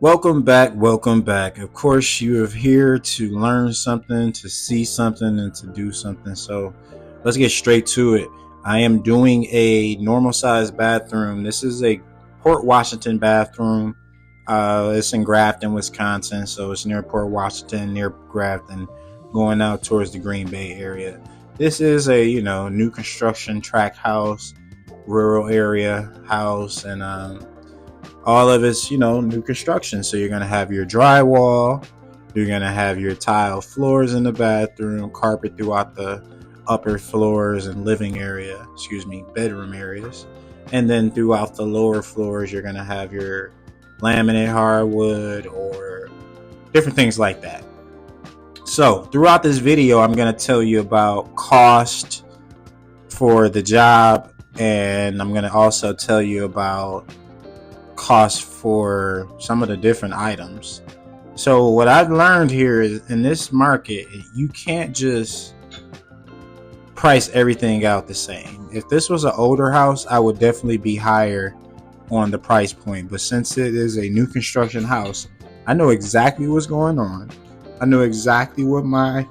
Welcome back. Welcome back. Of course, you are here to learn something, to see something, and to do something. So let's get straight to it. I am doing a normal sized bathroom. This is a Port Washington bathroom. It's in Grafton, Wisconsin. So it's near Port Washington, near Grafton, going out towards the Green Bay area. This is a, new construction tract house, rural area house, and all of it's new construction. So you're going to have your drywall, you're going to have your tile floors in the bathroom, carpet throughout the upper floors and bedroom areas, and then throughout the lower floors you're going to have your laminate hardwood or different things like that. So throughout this video I'm going to tell you about cost for the job, and I'm going to also tell you about cost for some of the different items. So what I've learned here is in this market, you can't just price everything out the same. If this was an older house, I would definitely be higher on the price point. But since it is a new construction house, I know exactly what's going on. I know exactly what my,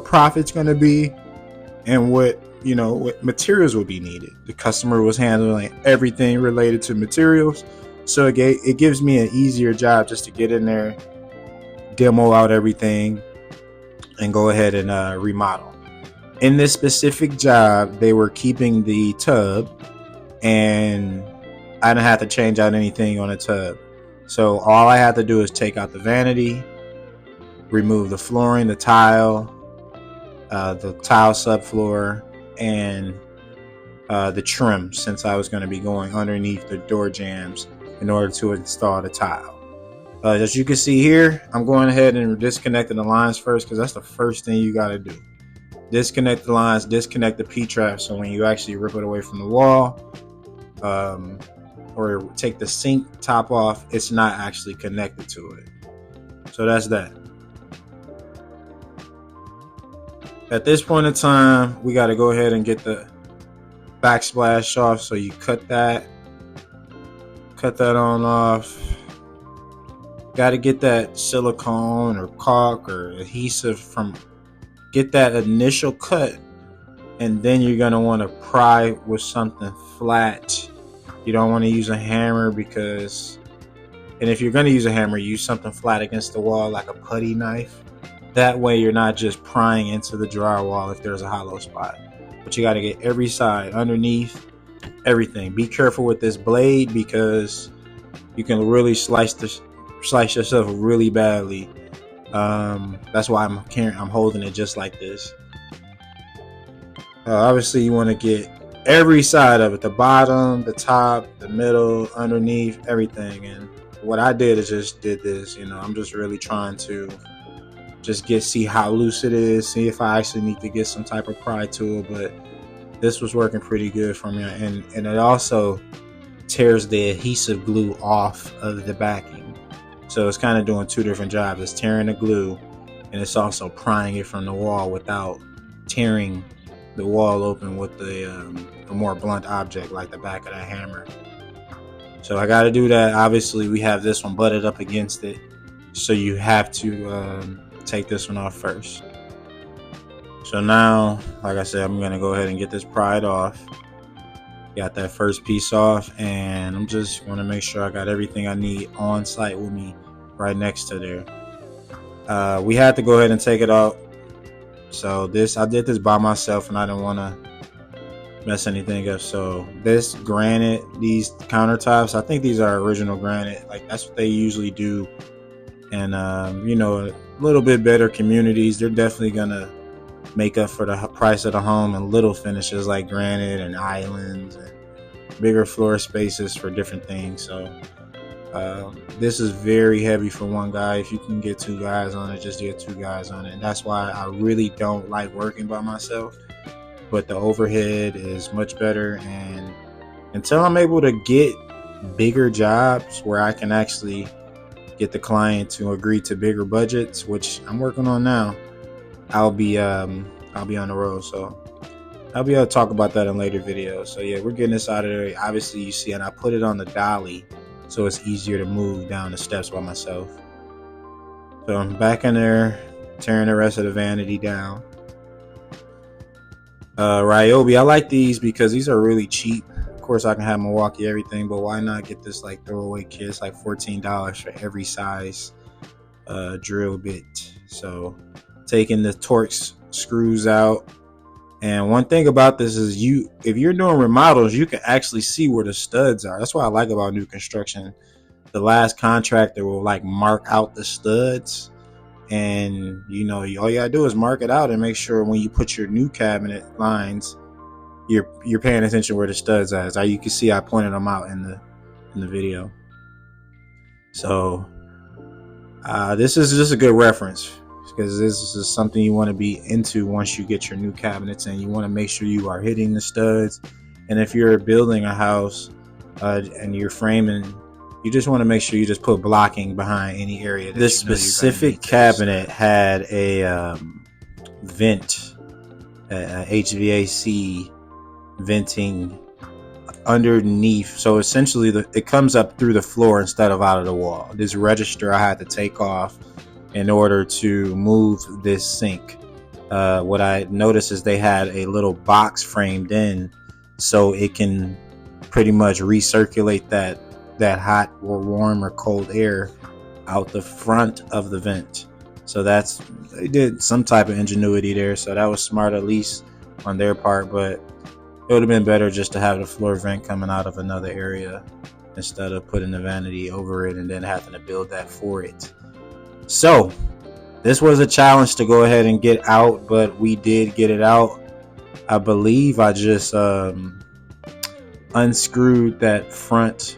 profit's going to be and what materials will be needed. The customer was handling everything related to materials, so it gives me an easier job just to get in there, demo out everything, and go ahead and remodel. In this specific job, they were keeping the tub, and I didn't have to change out anything on the tub. So all I had to do is take out the vanity, remove the flooring, the tile subfloor, and the trim, since I was going to be going underneath the door jambs in order to install the tile. As you can see here, I'm going ahead and disconnecting the lines first, because that's the first thing you got to do. Disconnect the lines, disconnect the P-trap, so when you actually rip it away from the wall or take the sink top off, it's not actually connected to it. So that's that. At this point in time, we got to go ahead and get the backsplash off. So you cut that on off. Got to get that silicone or caulk or adhesive get that initial cut, and then you're going to want to pry with something flat. You don't want to use a hammer and if you're going to use a hammer, use something flat against the wall like a putty knife. That way you're not just prying into the drywall if there's a hollow spot. But you got to get every side, underneath, everything. Be careful with this blade, because you can really slice yourself really badly. That's why I'm holding it just like this. Obviously you want to get every side of it, the bottom, the top, the middle, underneath, everything. And what I did is just did this. I'm just really trying to see how loose it is, see if I actually need to get some type of pry tool. But this was working pretty good for me, and it also tears the adhesive glue off of the backing. So it's kind of doing two different jobs. It's tearing the glue, and it's also prying it from the wall without tearing the wall open with a more blunt object like the back of the hammer. So I got to do that. Obviously we have this one butted up against it, so you have to take this one off first. So now, like I said, I'm going to go ahead and get this pried off. Got that first piece off, and I'm just going to make sure I got everything I need on site with me right next to there. We had to go ahead and take it out. So I did this by myself, and I didn't want to mess anything up. So this granite, these countertops, I think these are original granite. Like, that's what they usually do. And a little bit better communities, they're definitely gonna make up for the price of the home, and little finishes like granite and islands and bigger floor spaces for different things. So this is very heavy for one guy. If you can get two guys on it, just get two guys on it. And that's why I really don't like working by myself. But the overhead is much better, and until I'm able to get bigger jobs where I can actually get the client to agree to bigger budgets, which I'm working on now, I'll be on the road. So I'll be able to talk about that in later videos. So yeah, we're getting this out of there. Obviously you see, and I put it on the dolly so it's easier to move down the steps by myself. So I'm back in there, tearing the rest of the vanity down. Ryobi, I like these because these are really cheap. Of course, I can have Milwaukee everything, but why not get this like throwaway kit? It's like $14 for every size drill bit. So taking the Torx screws out. And one thing about this is if you're doing remodels, you can actually see where the studs are. That's what I like about new construction. The last contractor will like mark out the studs, and all you gotta do is mark it out and make sure when you put your new cabinet lines, you're paying attention where the studs are. As you can see, I pointed them out in the video. So this is just a good reference, because this is something you want to be into once you get your new cabinets, and you want to make sure you are hitting the studs. And if you're building a house and you're framing, you just want to make sure you just put blocking behind any area. This specific cabinet had a vent, HVAC venting underneath. So essentially it comes up through the floor instead of out of the wall. This register I had to take off in order to move this sink. What I noticed is they had a little box framed in, so it can pretty much recirculate that hot or warm or cold air out the front of the vent. So they did some type of ingenuity there, so that was smart, at least on their part. But it would have been better just to have the floor vent coming out of another area instead of putting the vanity over it and then having to build that for it. So this was a challenge to go ahead and get out, but we did get it out. I believe I just unscrewed that front.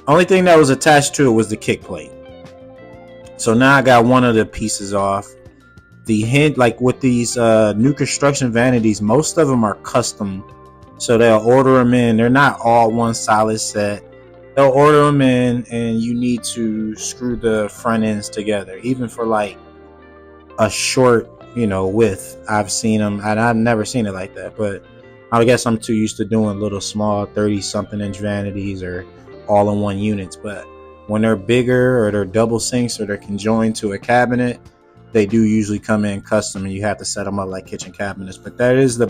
Only thing that was attached to it was the kick plate. So now I got one of the pieces off. The hint, like with these new construction vanities, most of them are custom. So they'll order them in. They're not all one solid set. They'll order them in, and you need to screw the front ends together. Even for like a short, width, I've seen them, and I've never seen it like that. But I guess I'm too used to doing little small 30-something inch vanities or all-in-one units. But when they're bigger, or they're double sinks, or they're conjoined to a cabinet, they do usually come in custom, and you have to set them up like kitchen cabinets. But that is the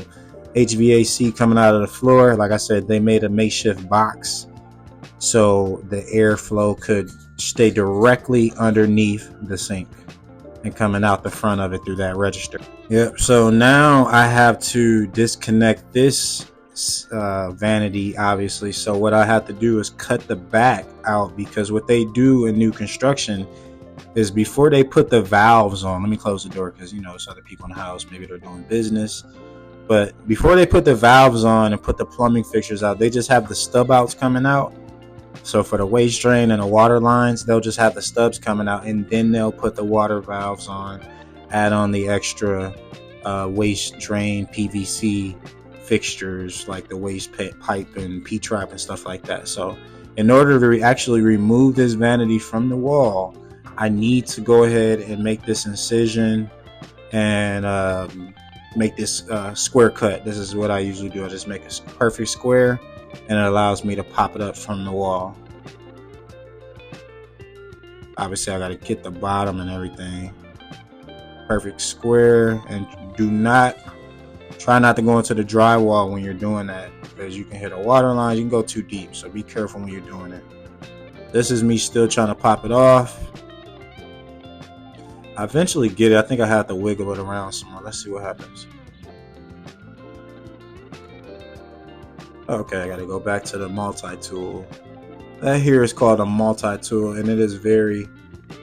HVAC coming out of the floor. Like I said, they made a makeshift box so the airflow could stay directly underneath the sink and coming out the front of it through that register. Yep. So now I have to disconnect this vanity, obviously. So what I have to do is cut the back out, because what they do in new construction is before they put the valves on, let me close the door because it's other people in the house, maybe they're doing business. But before they put the valves on and put the plumbing fixtures out, they just have the stub outs coming out. So for the waste drain and the water lines, they'll just have the stubs coming out, and then they'll put the water valves on, add on the extra waste drain PVC fixtures like the waste pipe and P-trap and stuff like that. So in order to actually remove this vanity from the wall, I need to go ahead and make this incision and make this square cut. This is what I usually do. I just make a perfect square, and it allows me to pop it up from the wall. Obviously, I got to get the bottom and everything. Perfect square, and try not to go into the drywall when you're doing that, because you can hit a water line. You can go too deep, so be careful when you're doing it. This is me still trying to pop it off. I eventually get it. I think I have to wiggle it around some more. Let's see what happens. Okay, I got to go back to the multi-tool. That here is called a multi-tool, and it is very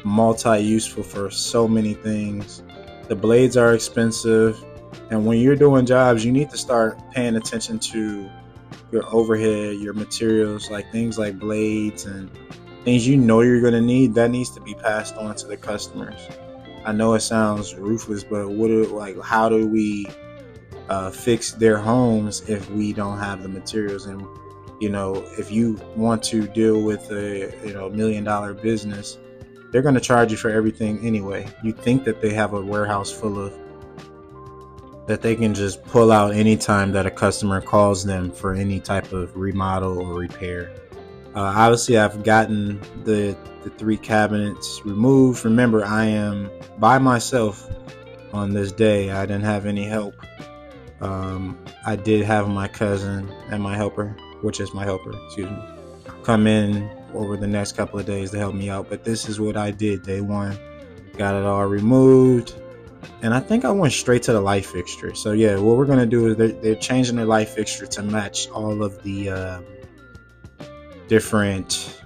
multi-useful for so many things. The blades are expensive, and when you're doing jobs, you need to start paying attention to your overhead, your materials, like things like blades and things you're going to need. That needs to be passed on to the customers. I know it sounds ruthless, but how do we fix their homes if we don't have the materials? And if you want to deal with a $1 million business, they're going to charge you for everything anyway. You think that they have a warehouse full of that they can just pull out anytime that a customer calls them for any type of remodel or repair. Obviously, I've gotten the 3 cabinets removed. Remember, I am by myself on this day. I didn't have any help. I did have my cousin and my helper, which is my helper, excuse me, come in over the next couple of days to help me out. But this is what I did day one. Got it all removed. And I think I went straight to the light fixture. So yeah, what we're going to do is they're changing the light fixture to match all of the different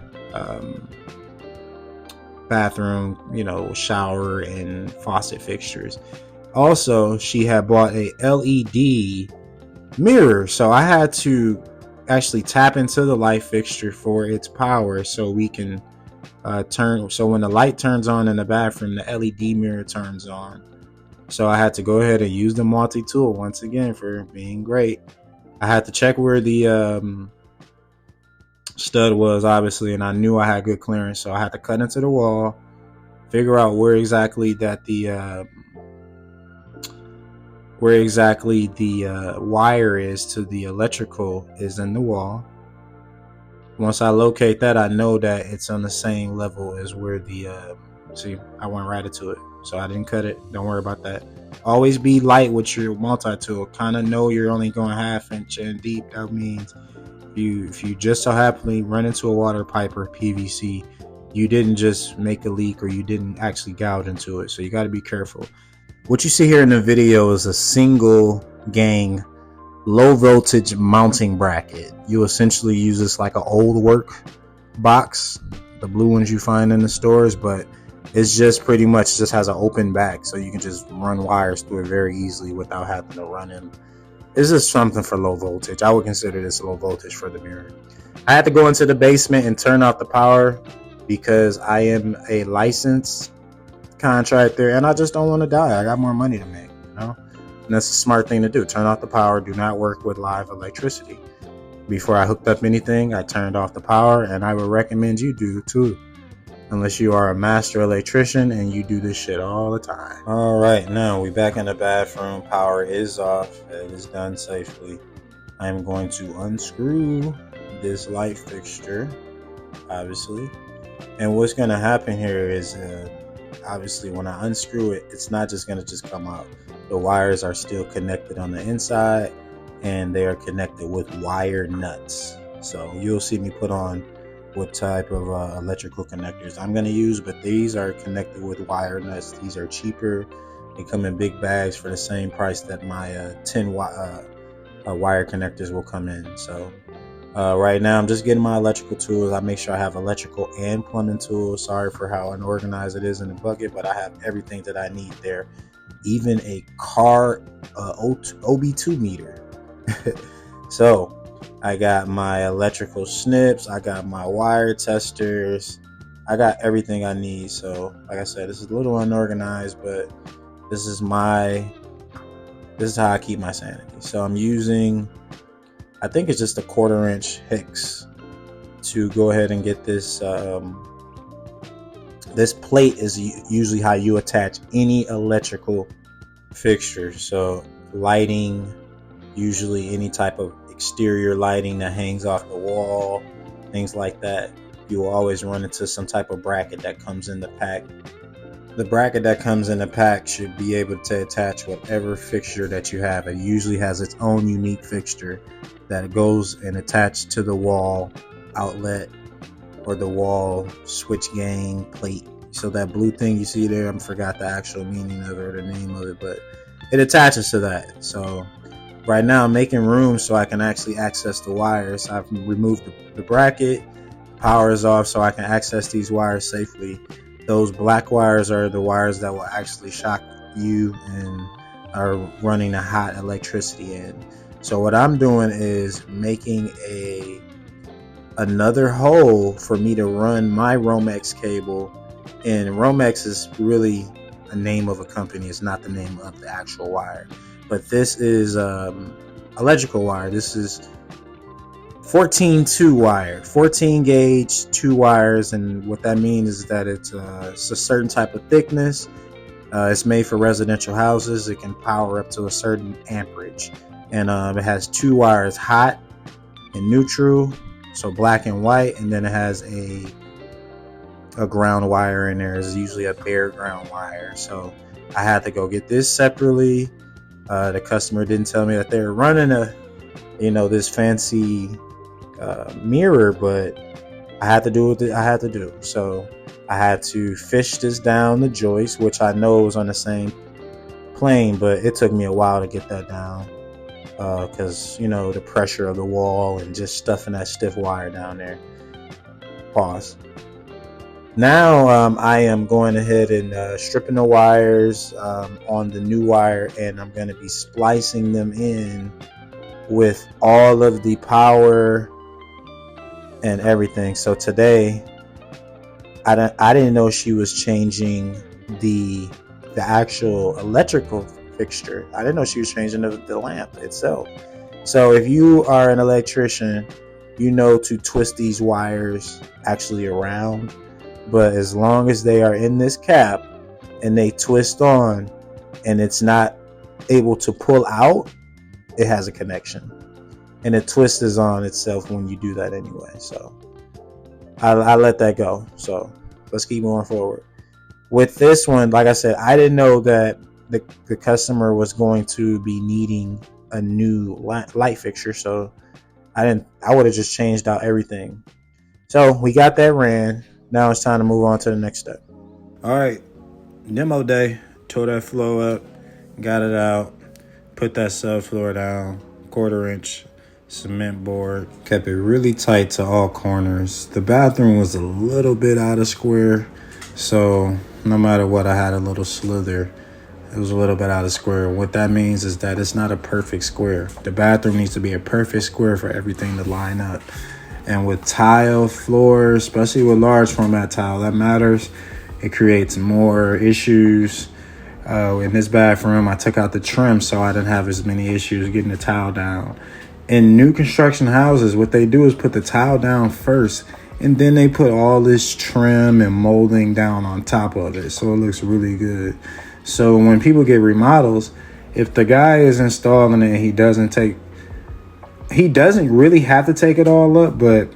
bathroom, shower and faucet fixtures. Also, she had bought a LED mirror, so I had to actually tap into the light fixture for its power so we can so when the light turns on in the bathroom, the LED mirror turns on. So I had to go ahead and use the multi-tool once again for being great. I had to check where the stud was, obviously, and I knew I had good clearance, so I had to cut into the wall, figure out where exactly the wire is to the electrical is in the wall. Once I locate that, I know that it's on the same level as where the see, I went right into it, so I didn't cut it. Don't worry about that. Always be light with your multi-tool. Kind of know you're only going 1/2 inch in deep. That means if you just so happily run into a water pipe or PVC, you didn't just make a leak or you didn't actually gouge into it. So you got to be careful. What you see here in the video is a single gang low voltage mounting bracket. You essentially use this like an old work box, the blue ones you find in the stores, but it's just pretty much just has an open back, so you can just run wires through it very easily without having to run in. This is something for low voltage. I would consider this low voltage for the mirror. I had to go into the basement and turn off the power because I am a licensed contractor and I just don't want to die. I got more money to make, And that's a smart thing to do. Turn off the power. Do not work with live electricity. Before I hooked up anything, I turned off the power, and I would recommend you do too, unless you are a master electrician and you do this shit all the time. All right, now we back in the bathroom. Power is off. It is done safely. I'm going to unscrew this light fixture, obviously. And what's going to happen here is, obviously, when I unscrew it, it's not just going to come out. The wires are still connected on the inside, and they are connected with wire nuts. So you'll see me put on what type of electrical connectors I'm going to use, but these are connected with wire nuts. These are cheaper. They come in big bags for the same price that my 10 wire connectors will come in. So right now I'm just getting my electrical tools. I make sure I have electrical and plumbing tools. Sorry for how unorganized it is in the bucket, but I have everything that I need there, even a car OB2 meter. So I got my electrical snips, I got my wire testers, I got everything I need. So like I said, this is a little unorganized, but this is how I keep my sanity. So I'm using, I think it's just a 1/4 inch hex to go ahead and get this. This plate is usually how you attach any electrical fixture. So lighting, usually any type of exterior lighting that hangs off the wall, things like that, you will always run into some type of bracket that comes in the pack. The bracket that comes in the pack should be able to attach whatever fixture that you have. It usually has its own unique fixture that goes and attached to the wall outlet or the wall switch gang plate. So that blue thing you see there, I forgot the actual meaning of it or the name of it, but it attaches to that. So right now I'm making room so I can actually access the wires. I've removed the bracket, power is off, so I can access these wires safely. Those black wires are the wires that will actually shock you and are running the hot electricity in. So what I'm doing is making another hole for me to run my Romex cable. And Romex is really a name of a company. It's not the name of the actual wire. But this is electrical wire. This is 14-2 wire, 14 gauge, 2 wires. And what that means is that it's a certain type of thickness. It's made for residential houses. It can power up to a certain amperage. And it has 2 wires, hot and neutral. So black and white, and then it has a ground wire in there. Is usually a bare ground wire. So I had to go get this separately. The customer didn't tell me that they were running this fancy mirror, but I had to do what I had to do. So I had to fish this down the joist, which I know was on the same plane, but it took me a while to get that down because the pressure of the wall and just stuffing that stiff wire down there. Pause. Now I am going ahead and stripping the wires on the new wire, and I'm going to be splicing them in with all of the power and everything. So today I didn't know she was changing the actual electrical fixture. I didn't know she was changing the lamp itself. So if you are an electrician, you know to twist these wires actually around. But as long as they are in this cap and they twist on and it's not able to pull out, it has a connection. And the twist is on itself when you do that anyway. So I let that go. So let's keep moving forward. With this one, like I said, I didn't know that the customer was going to be needing a new light fixture. So I would have just changed out everything. So we got that ran. Now it's time to move on to the next step. All right, demo day. Tore that flow up, got it out, put that subfloor down, 1/4 inch cement board. Kept it really tight to all corners. The bathroom was a little bit out of square, so no matter what, I had a little slither. It was a little bit out of square. What that means is that it's not a perfect square. The bathroom needs to be a perfect square for everything to line up. And with tile floors, especially with large format tile, that matters. It creates more issues. In this bathroom, I took out the trim so I didn't have as many issues getting the tile down. In new construction houses, what they do is put the tile down first, and then they put all this trim and molding down on top of it, so it looks really good. So when people get remodels, if the guy is installing it, he doesn't really have to take it all up, but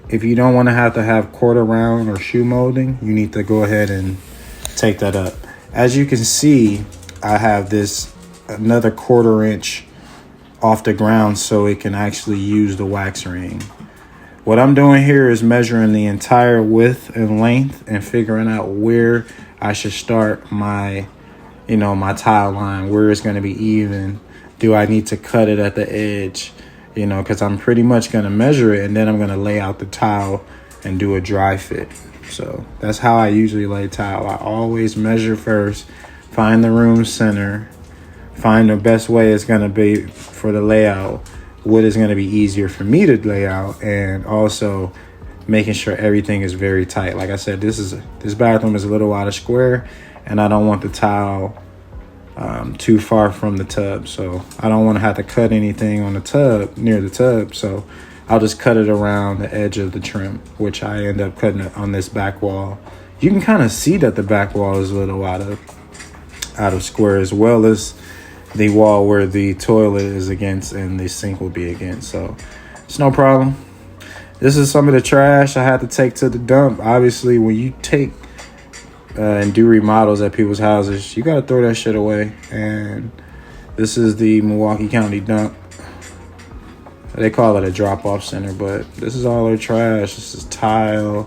if you don't want to have quarter round or shoe molding, you need to go ahead and take that up. As you can see, I have another 1/4 inch off the ground so it can actually use the wax ring. What I'm doing here is measuring the entire width and length and figuring out where I should start my tile line, where it's going to be even. Do I need to cut it at the edge? Because I'm pretty much going to measure it, and then I'm going to lay out the tile and do a dry fit. So that's how I usually lay tile. I always measure first, find the room center, find the best way it's going to be for the layout, what is going to be easier for me to lay out, and also making sure everything is very tight. Like I said, this bathroom is a little out of square, and I don't want the tile too far from the tub, so I don't want to have to cut anything on the tub, near the tub, so I'll just cut it around the edge of the trim, which I end up cutting it on this back wall. You can kind of see that the back wall is a little out of square, as well as the wall where the toilet is against and the sink will be against, so it's no problem. This is some of the trash I had to take to the dump. Obviously, when you take and do remodels at people's houses, you gotta throw that shit away. And this is the Milwaukee County dump. They call it a drop-off center, but this is all their trash. This is tile.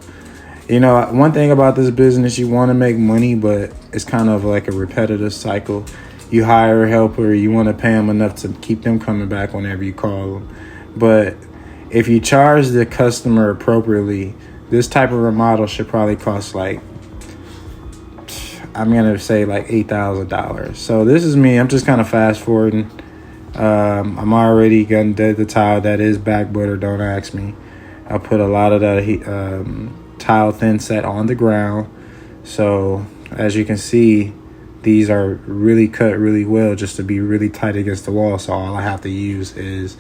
One thing about this business, you want to make money, but it's kind of like a repetitive cycle. You hire a helper, you want to pay them enough to keep them coming back whenever you call them. But if you charge the customer appropriately, this type of remodel should probably cost I'm going to say $8,000. So this is me. I'm just kind of fast forwarding. I'm already going to do the tile that is back butter. Don't ask me. I put a lot of that tile thin set on the ground. So as you can see, these are really cut really well just to be really tight against the wall. So all I have to use is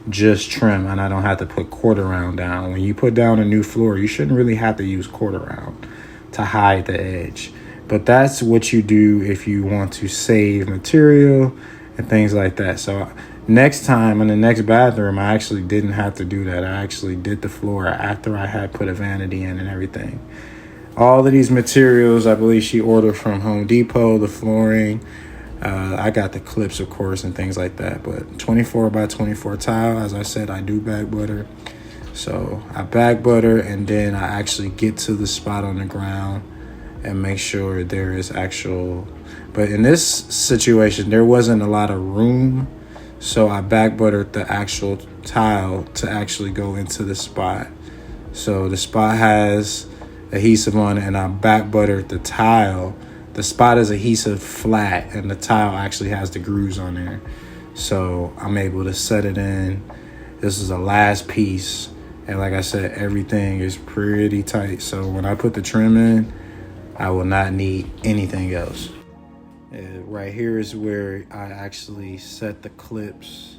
just trim, and I don't have to put quarter round down. When you put down a new floor, you shouldn't really have to use quarter round to hide the edge. But that's what you do if you want to save material and things like that. So Next time in the next bathroom, I actually didn't have to do that. I actually did the floor after I had put a vanity in and everything. All of these materials, I believe she ordered from Home Depot, the flooring. I got the clips, of course, and things like that. But 24 by 24 tile, as I said, I do back butter. So I back butter, and then I actually get to the spot on the ground and make sure there is actual. But in this situation, there wasn't a lot of room. So I back buttered the actual tile to actually go into the spot. So the spot has adhesive on it, and I back buttered the tile. The spot is adhesive flat, and the tile actually has the grooves on there. So I'm able to set it in. This is the last piece. And like I said, everything is pretty tight. So when I put the trim in, I will not need anything else. Right here is where I actually set the clips.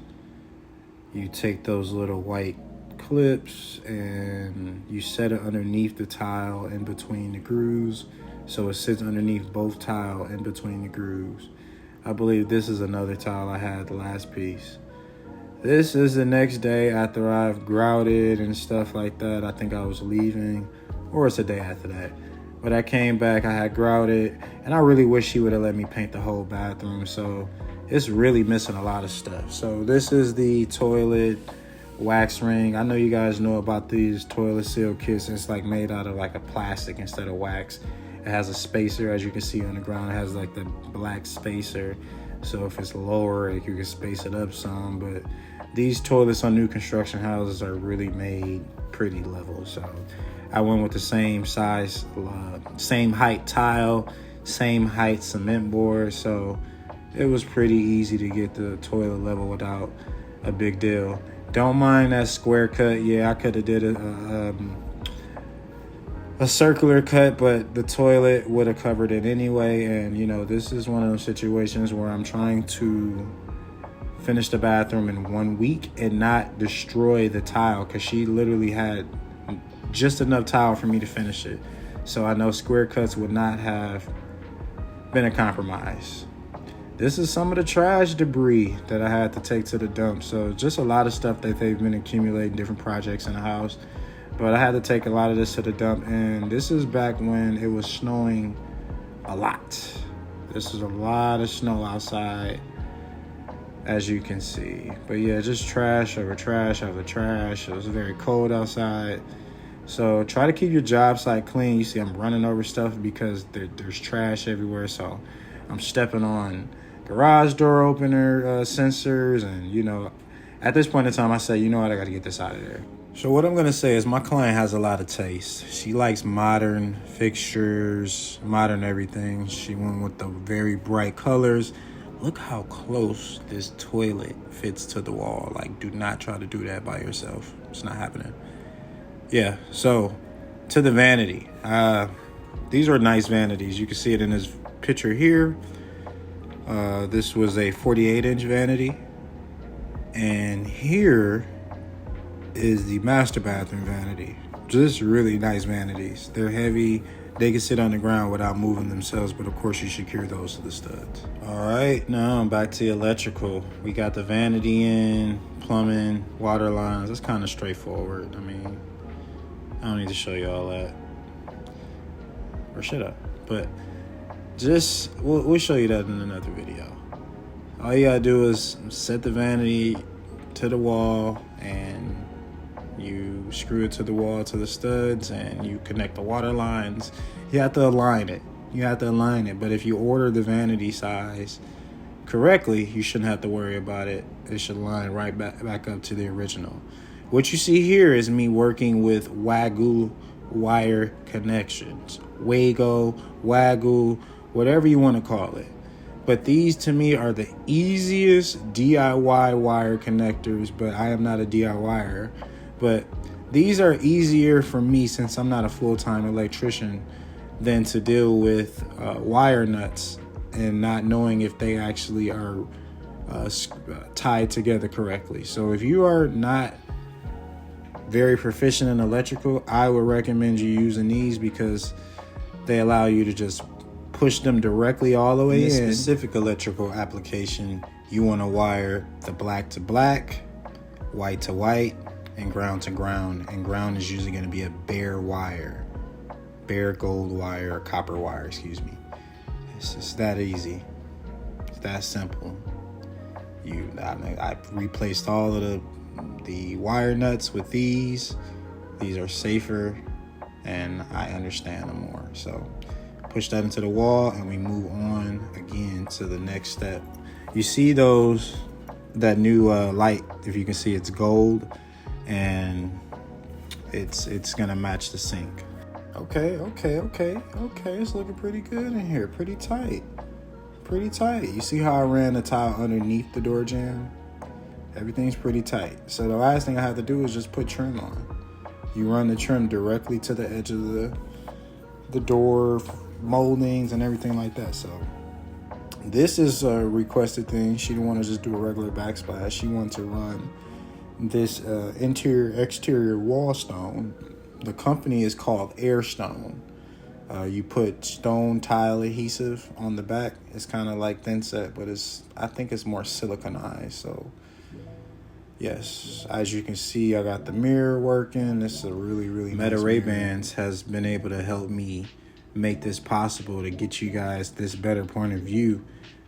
You take those little white clips and you set it underneath the tile in between the grooves, so it sits underneath both tile in between the grooves. I believe this is another tile I had, the last piece. This is the next day after I've grouted and stuff like that. I think I was leaving, or it's a day after that. But I came back, I had grouted, and I really wish she would have let me paint the whole bathroom. So it's really missing a lot of stuff. So this is the toilet wax ring. I know you guys know about these toilet seal kits. It's like made out of like a plastic instead of wax. It has a spacer, as you can see on the ground. It has like the black spacer. So if it's lower, you can space it up some. But these toilets on new construction houses are really made pretty level. So I went with the same size, same height tile, same height cement board. So it was pretty easy to get the toilet level without a big deal. Don't mind that square cut. Yeah, I could have did a circular cut, but the toilet would have covered it anyway. And you know, this is one of those situations where I'm trying to finish the bathroom in 1 week and not destroy the tile, because she literally had just enough tile for me to finish it. So I know square cuts would not have been a compromise. This is some of the trash debris that I had to take to the dump. So just a lot of stuff that they've been accumulating, different projects in the house. But I had to take a lot of this to the dump. And this is back when it was snowing a lot. This is a lot of snow outside, as you can see. But yeah, just trash over trash over trash. It was very cold outside. So try to keep your job site clean. You see I'm running over stuff because there's trash everywhere. So I'm stepping on garage door opener sensors. And, you know, at this point in time, I say, you know what, I got to get this out of there. So what I'm going to say is my client has a lot of taste. She likes modern fixtures, modern everything. She went with the very bright colors. Look how close this toilet fits to the wall. Like, do not try to do that by yourself. It's not happening. Yeah, so to the vanity. These are nice vanities. You can see it in this picture here. This was a 48-inch vanity. And here is the master bathroom vanity. Just really nice vanities. They're heavy. They can sit on the ground without moving themselves, but of course you secure those to the studs. All right, now I'm back to the electrical. We got the vanity in, plumbing, water lines. That's kind of straightforward. I mean, I don't need to show you all that. Or should I? But just, we'll show you that in another video. All you gotta do is set the vanity to the wall, and you screw it to the wall to the studs, and you connect the water lines. You have to align it. But if you order the vanity size correctly, you shouldn't have to worry about it. It should line right back up to the original. What you see here is me working with Wagyu wire connections. Wago, Wagyu, whatever you want to call it. But these to me are the easiest DIY wire connectors, but I am not a DIYer. But these are easier for me, since I'm not a full-time electrician, than to deal with wire nuts and not knowing if they actually are tied together correctly. So if you are not very proficient in electrical, I would recommend you using these, because they allow you to just push them directly all the way in. This specific electrical application, You want to wire the black to black, white to white, and ground to ground. And ground is usually going to be a bare wire, bare gold wire, or copper wire, excuse me. It's just that easy. It's that simple. I replaced all of the wire nuts with these. These are safer, and I understand them more. So push that into the wall, and we move on again to the next step. You see that new light, if you can see, it's gold, and it's gonna match the sink. Okay, it's looking pretty good in here. Pretty tight. You see how I ran the tile underneath the door jamb? Everything's pretty tight. So the last thing I have to do is just put trim on. You run the trim directly to the edge of the door moldings and everything like that. So this is a requested thing. She didn't want to just do a regular backsplash. She wanted to run this interior exterior wall stone. The company is called Airstone. You put stone tile adhesive on the back. It's kind of like thin set, but I think it's more siliconized. So yes, as you can see, I got the mirror working. This is a really Meta nice Ray-Bans has been able to help me make this possible, to get you guys this better point of view,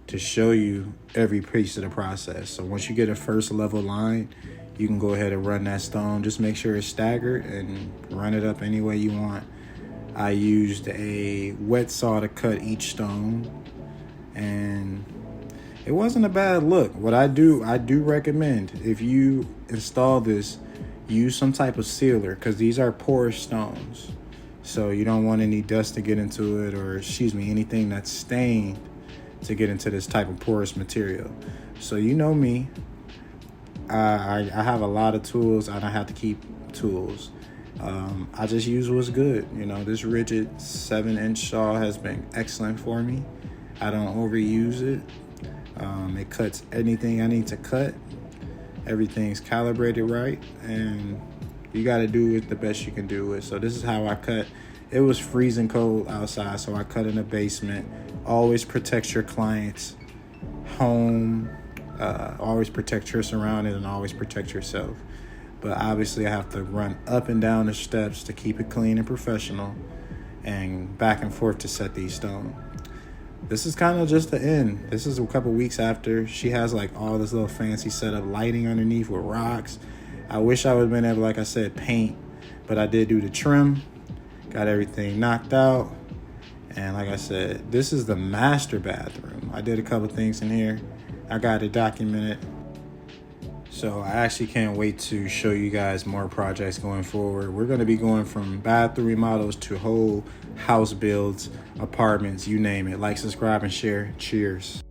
to show you every piece of the process. So once you get a first level line, you can go ahead and run that stone. Just make sure it's staggered and run it up any way you want. I used a wet saw to cut each stone, and it wasn't a bad look. What I do recommend, if you install this, use some type of sealer, because these are porous stones. So you don't want any dust to get into it, or anything that's stained to get into this type of porous material. So you know me, I have a lot of tools. I don't have to keep tools. I just use what's good. This rigid 7-inch saw has been excellent for me. I don't overuse it. It cuts anything I need to cut. Everything's calibrated right, and you got to do it the best you can do it. So this is how I cut. It was freezing cold outside, so I cut in the basement. Always protect your client's home. Always protect your surroundings, and always protect yourself. But obviously I have to run up and down the steps to keep it clean and professional, and back and forth to set these stones. This is kind of just the end. This is a couple weeks after. She has like all this little fancy setup lighting underneath with rocks. I wish I would have been able, like I said, paint, but I did do the trim, got everything knocked out. And like I said, this is the master bathroom. I did a couple things in here. I got it documented. So I actually can't wait to show you guys more projects going forward. We're going to be going from bathroom remodels to whole house builds, apartments, you name it. Like, subscribe, and share. Cheers.